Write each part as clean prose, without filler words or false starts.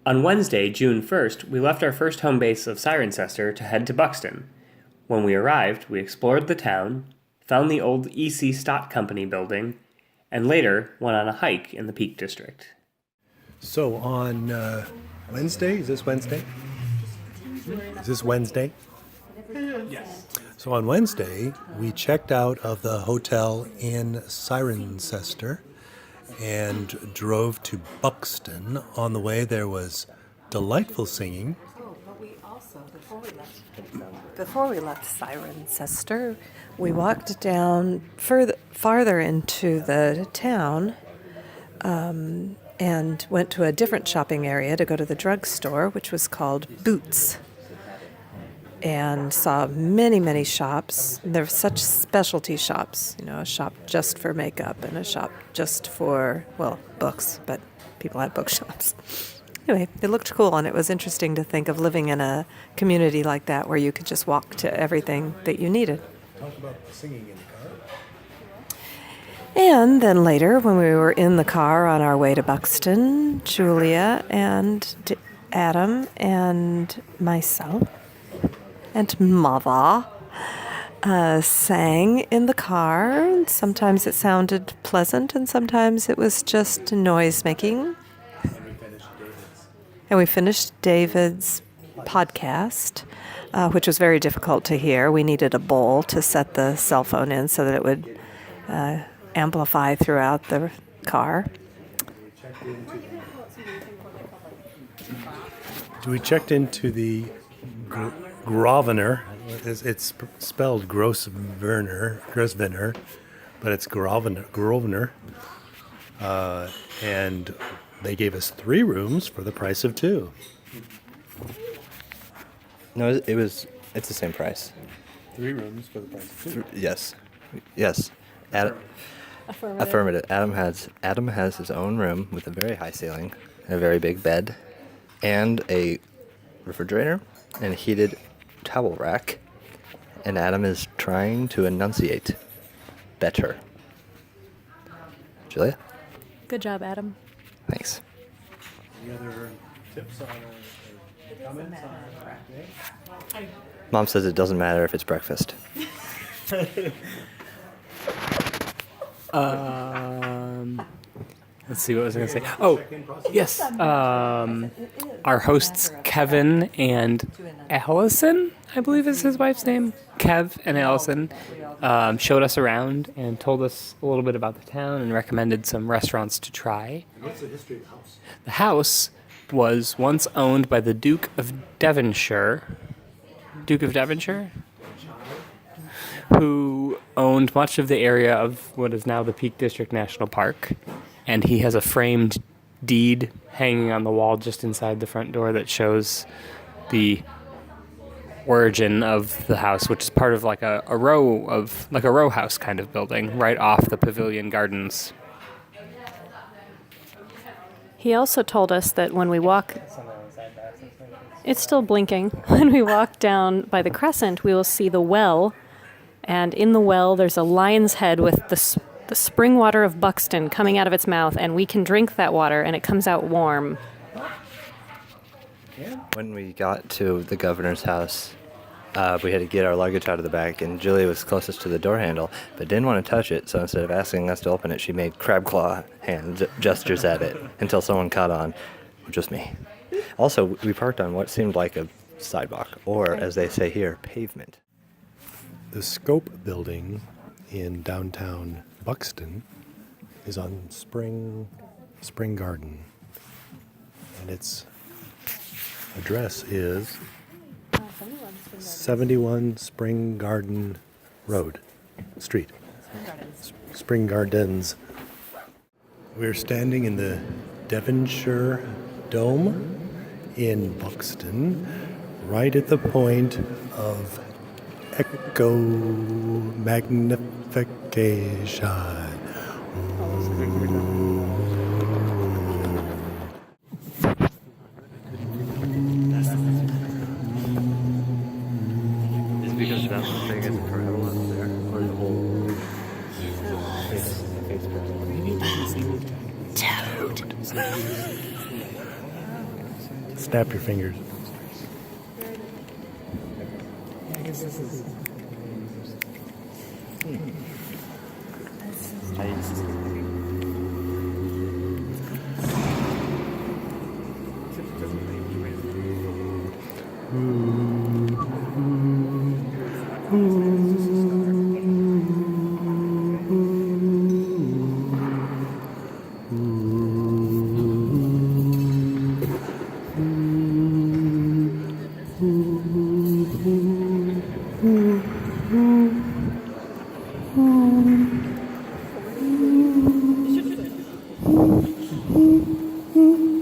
On Wednesday, June 1st, we left our first home base of Cirencester to head to Buxton. When we arrived, we explored the town, found the old E.C. Stott Company building, and later went on a hike in the Peak District. So on Wednesday, is this Wednesday? Is this Wednesday? Yes. So on Wednesday, we checked out of the hotel in Cirencester and drove to Buxton. On the way, there was delightful singing. Oh, but we also, before we left Cirencester, we walked down farther into the town and went to a different shopping area to go to the drugstore, which was called Boots, and saw many, many shops. There were such specialty shops, a shop just for makeup and a shop just for, books, but people had bookshops. Anyway, it looked cool, and it was interesting to think of living in a community like that where you could just walk to everything that you needed. Talk about singing in the car. And then later, when we were in the car on our way to Buxton, Julia and Adam and myself and Mother sang in the car. Sometimes it sounded pleasant, and sometimes it was just noise making. And we finished David's podcast, which was very difficult to hear. We needed a bowl to set the cell phone in so that it would amplify throughout the car. We checked into the Grosvenor. It's spelled Grosvenor, but it's Grosvenor. And they gave us 3 rooms for the price of 2. No, it's the same price. 3 rooms for the price of 2. Yes. Affirmative. Adam has his own room with a very high ceiling, a very big bed, and a refrigerator and a heated towel rack. And Adam is trying to enunciate better. Julia? Good job, Adam. Thanks. Any other tips on comments on Mom says it doesn't matter if it's breakfast. Let's see, what was I going to say? Oh, yes. Our hosts, Kevin and Allison, I believe is his wife's name. Kev and Allison showed us around and told us a little bit about the town and recommended some restaurants to try. What's the history of the house? The house was once owned by the Duke of Devonshire. Who owned much of the area of what is now the Peak District National Park. And he has a framed deed hanging on the wall just inside the front door that shows the origin of the house, which is part of like a row house kind of building right off the Pavilion Gardens. He also told us that when we walk... It's still blinking. When we walk down by the crescent, we will see the well, and in the well there's a lion's head with the spring water of Buxton coming out of its mouth, and we can drink that water, and it comes out warm. When we got to the governor's house, we had to get our luggage out of the back, and Julia was closest to the door handle, but didn't want to touch it, so instead of asking us to open it, she made crab claw hand gestures at it until someone caught on, which was me. Also, we parked on what seemed like a sidewalk, or, as they say here, pavement. The Scope building in downtown Buxton is on Spring Garden, and its address is 71 Spring Garden Street. Spring Gardens. We're standing in the Devonshire Dome in Buxton, right at the point of echo magnification. Is it because that one thing isn't for everyone up there, or the whole face? Snap your fingers.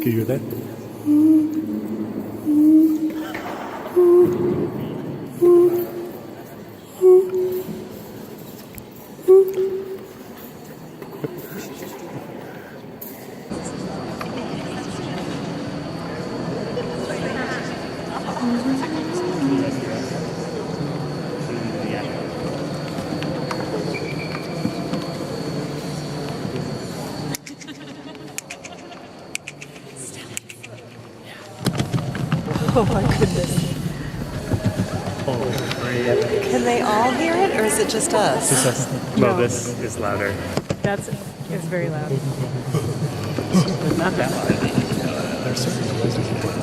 Can you hear that? Oh my goodness. Can they all hear it, or is it just us? No, this is louder. It's very loud. It's not that loud. There's certainly resonant points.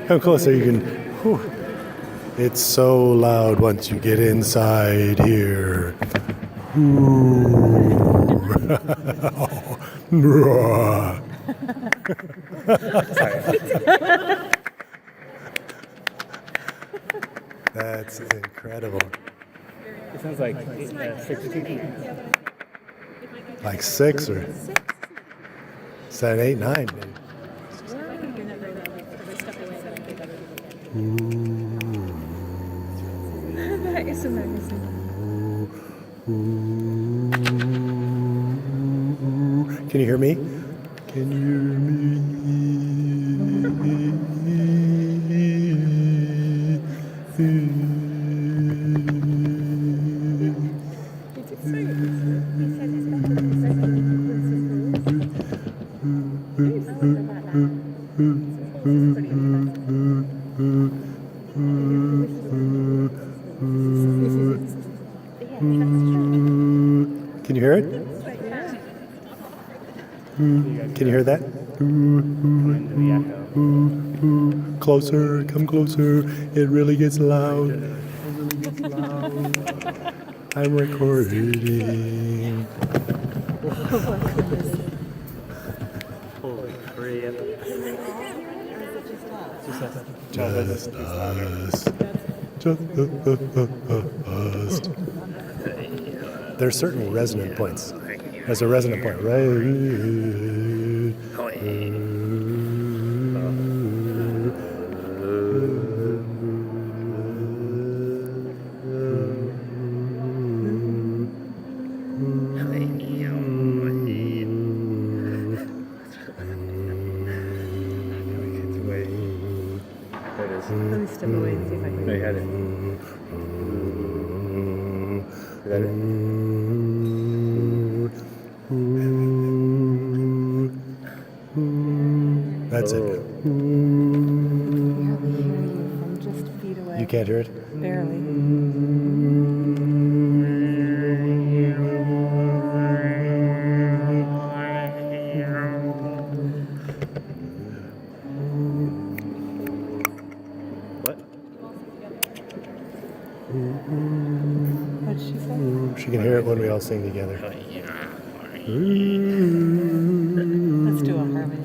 Come closer, you can. Whew. It's so loud once you get inside here. That's incredible. It sounds like 6 Like 6 or 7, 8, 9. Maybe. That is amazing. Can you hear me? Can you hear me? Can you hear it? Can you hear that? Closer, come closer. It really gets loud. I'm recording. Holy crap. Just us. Just. There's certain resonant points. There's a resonant point, right? Let me step away and see if I can. No, you had it. Is that it? That's it. Barely hear you from just feet away. You can't hear it? Barely. What? What'd she say? She can hear it when we all sing together. Let's do a harmony.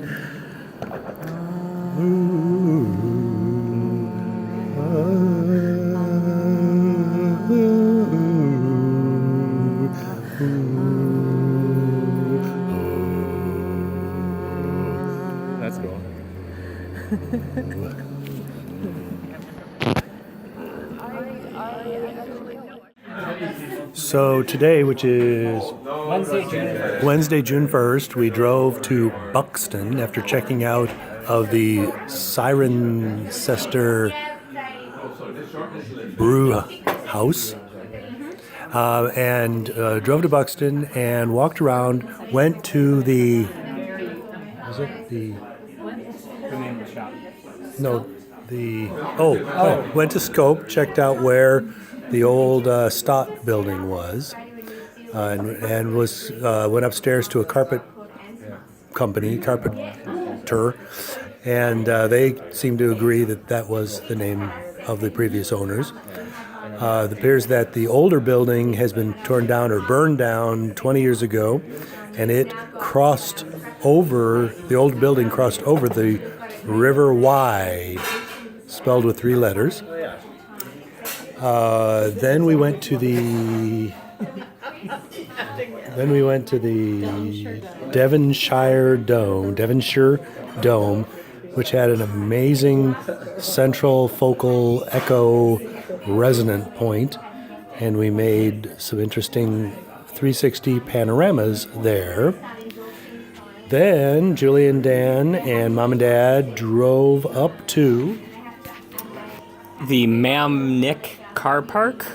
So today, which is Wednesday, June 1st, we drove to Buxton after checking out of the Cirencester Brew House. And drove to Buxton and walked around, went to the... Was it the... The name of the shop. No, the... went to Scope, checked out where the old Stott building was, and was went upstairs to a carpet company, carpenter, and they seemed to agree that that was the name of the previous owners. It appears that the older building has been torn down or burned down 20 years ago, and it crossed over, the old building crossed over the River Wye, spelled with 3 letters. Then we went to the Devonshire Dome, which had an amazing central focal echo resonant point, and we made some interesting 360 panoramas there. Then Julie and Dan and Mom and Dad drove up to The Mamnick Car Park,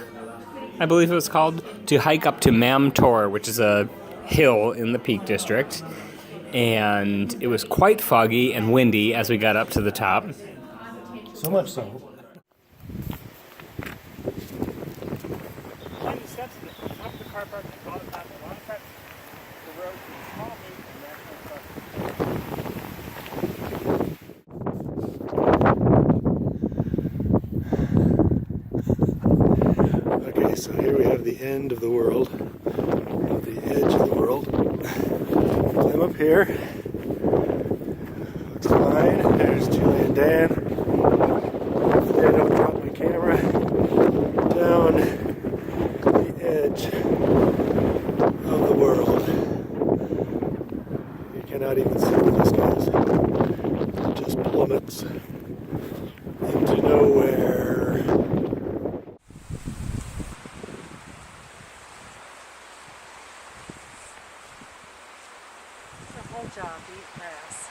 I believe it was called, to hike up to Mamtor, which is a hill in the Peak District. And it was quite foggy and windy as we got up to the top. so much so. Okay, so here we have the end of the world, the edge of the world. Climb up here. Looks fine. There's Julie and Dan. Hopefully I don't drop my camera down the edge of the world. You cannot even see where this goes. It just plummets into nowhere. Job, eat grass.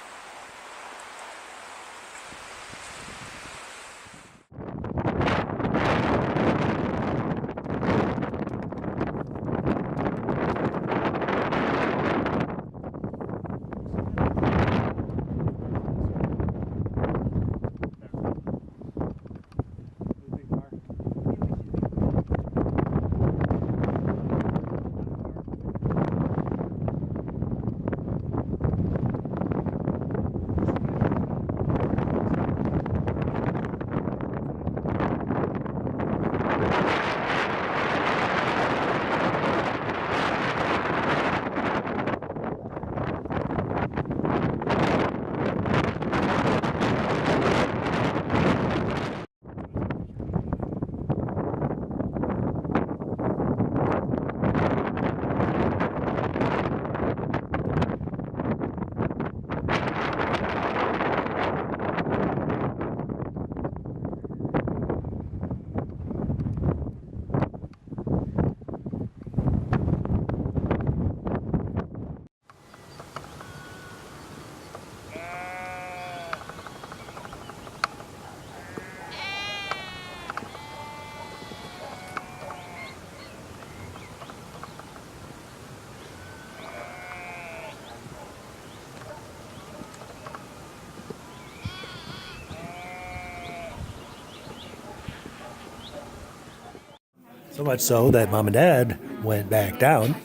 So much so that Mom and Dad went back down.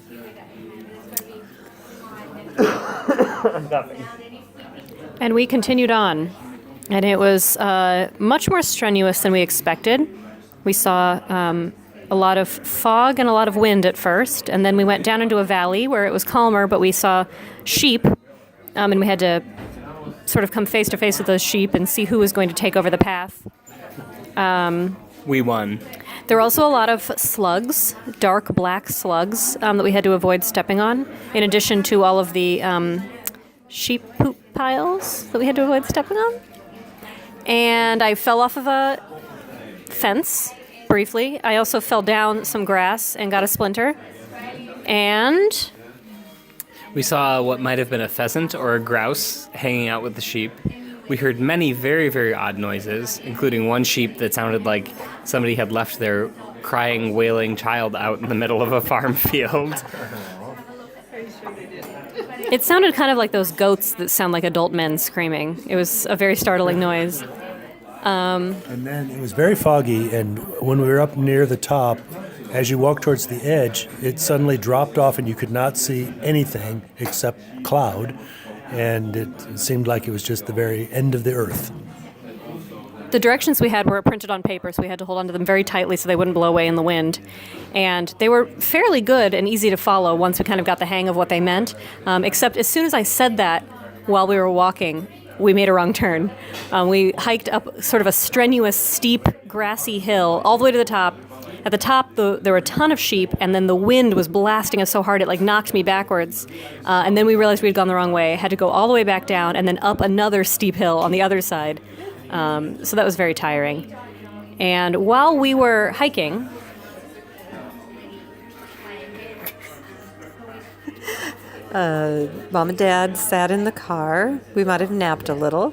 And we continued on, and it was much more strenuous than we expected. We saw a lot of fog and a lot of wind at first, and then we went down into a valley where it was calmer, but we saw sheep, and we had to sort of come face to face with those sheep and see who was going to take over the path. We won. There were also a lot of slugs, dark black slugs, that we had to avoid stepping on, in addition to all of the sheep poop piles that we had to avoid stepping on. And I fell off of a fence, briefly. I also fell down some grass and got a splinter. And We saw what might have been a pheasant or a grouse hanging out with the sheep. We heard many very, very odd noises, including one sheep that sounded like somebody had left their crying, wailing child out in the middle of a farm field. it sounded kind of like those goats that sound like adult men screaming. It was a very startling noise. And then it was very foggy, and when we were up near the top, as you walked towards the edge, it suddenly dropped off and you could not see anything except cloud, and it seemed like it was just the very end of the earth. The directions we had were printed on paper, so we had to hold onto them very tightly so they wouldn't blow away in the wind. And they were fairly good and easy to follow once we kind of got the hang of what they meant, except as soon as I said that while we were walking, we made a wrong turn. We hiked up sort of a strenuous, steep, grassy hill all the way to the top. At the top, there were a ton of sheep, and then the wind was blasting us so hard it knocked me backwards. And then we realized we'd gone the wrong way. Had to go all the way back down and then up another steep hill on the other side. So that was very tiring. And while we were hiking, Mom and Dad sat in the car. We might have napped a little.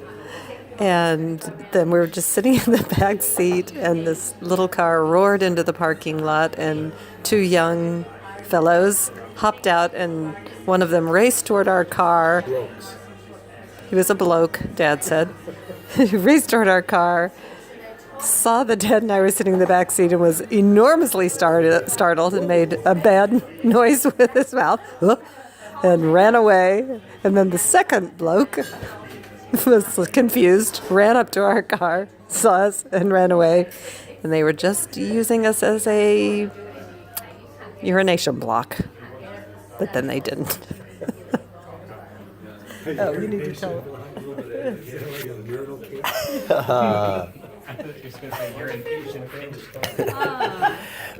And then we were just sitting in the back seat, and this little car roared into the parking lot, and two young fellows hopped out, and one of them raced toward our car. He was a bloke, Dad said. He raced toward our car, saw that Dad and I were sitting in the back seat, and was enormously startled and made a bad noise with his mouth and ran away. And then the second bloke was confused, ran up to our car, saw us, and ran away. And they were just using us as a urination block. But then they didn't. Oh, you need to tell.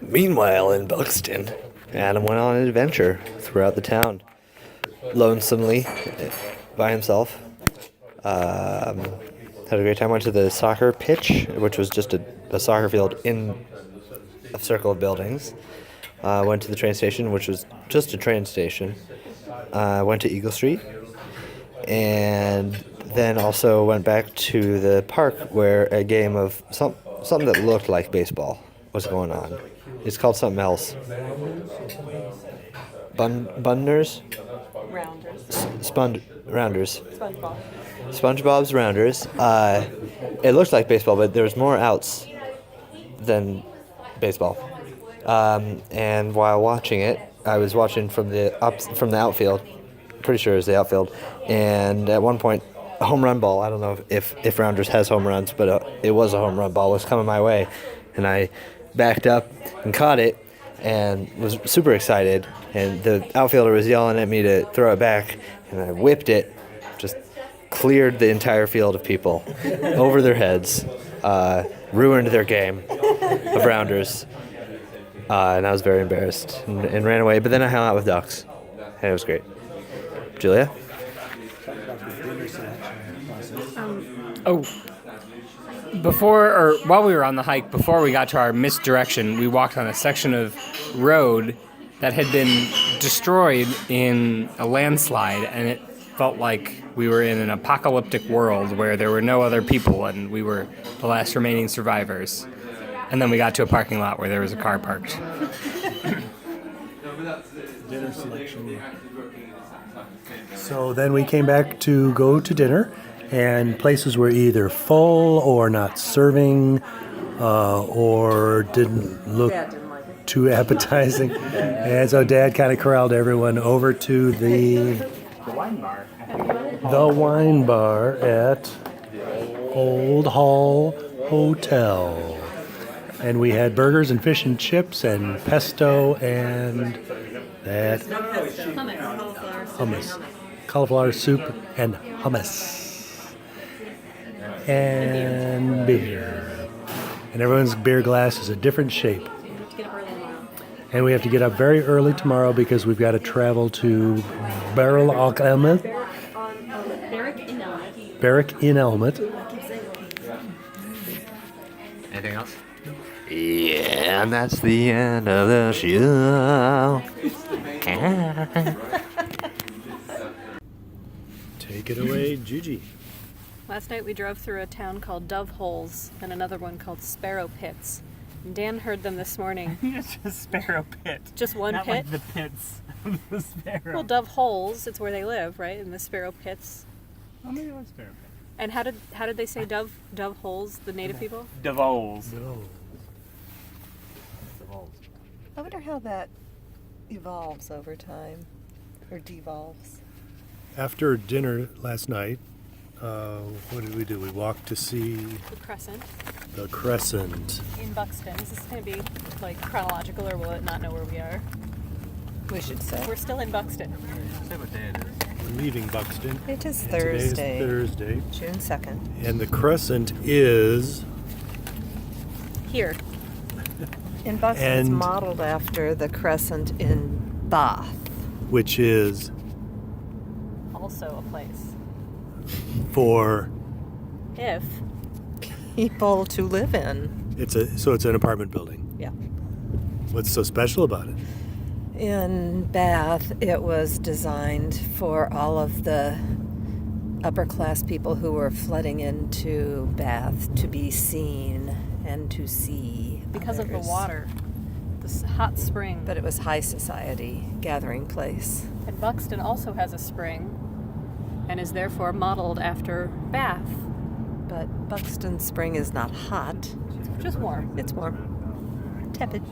Meanwhile, in Buxton, Adam went on an adventure throughout the town, lonesomely, by himself. Had a great time. Went to the soccer pitch, which was just a soccer field in a circle of buildings. Went to the train station, which was just a train station. Went to Eagle Street, and then also went back to the park where a game of something that looked like baseball was going on. It's called something else. Bunders? Rounders. SpongeBob. SpongeBob's Rounders. It looked like baseball, but there was more outs than baseball. And while watching it, I was watching from the outfield. Pretty sure it was the outfield. And at one point, a home run ball. I don't know if Rounders has home runs, but it was a home run ball. Was coming my way, and I backed up and caught it, and was super excited. And the outfielder was yelling at me to throw it back, and I whipped it, just cleared the entire field of people over their heads, ruined their game of Rounders, and I was very embarrassed and ran away. But then I hung out with ducks, and it was great. Julia? While we were on the hike, before we got to our misdirection, we walked on a section of road that had been destroyed in a landslide, and it felt like we were in an apocalyptic world where there were no other people and we were the last remaining survivors. And then we got to a parking lot where there was a car parked. Dinner selection. So then we came back to go to dinner, and places were either full or not serving, or didn't look too appetizing. And so Dad kind of corralled everyone over to the wine bar at Old Hall Hotel. And we had burgers and fish and chips and pesto and that hummus. Cauliflower soup and hummus. And beer. And everyone's beer glass is a different shape. And we have to get up very early tomorrow because we've got to travel to Berwick in Elmet. Anything else? Yeah, and that's the end of the show. Take it away, Gigi. Last night we drove through a town called Dove Holes and another one called Sparrow Pits. And Dan heard them this morning. It's just Sparrow Pit. Just one Not pit? like the pits of the sparrow. Well, Dove Holes, it's where they live, right? In the Sparrow Pits. Oh, maybe it was Sparrow Pit. And how did they say Dove Holes, the native people? Devoles. No. I wonder how that evolves over time, or devolves. After dinner last night, what did we do? We walked to see The Crescent the Crescent. in Buxton. Is this going to be like chronological, or will it not know where we are? We should say. We're still in Buxton. Say what day it is. We're leaving Buxton. It is And Thursday, Today is Thursday. June 2nd. And the Crescent is Here. In Buxton, it's And- modeled after the Crescent in Bath. which is Also a place. for If People to live in. it's an apartment building. Yeah. What's so special about it? In Bath, it was designed for all of the upper class people who were flooding into Bath to be seen and to see. because of the others. water, this hot spring. But it was high society gathering place. And Buxton also has a spring and is therefore modeled after Bath. But Buxton Spring is not hot. Just warm. It's warm. Tepid.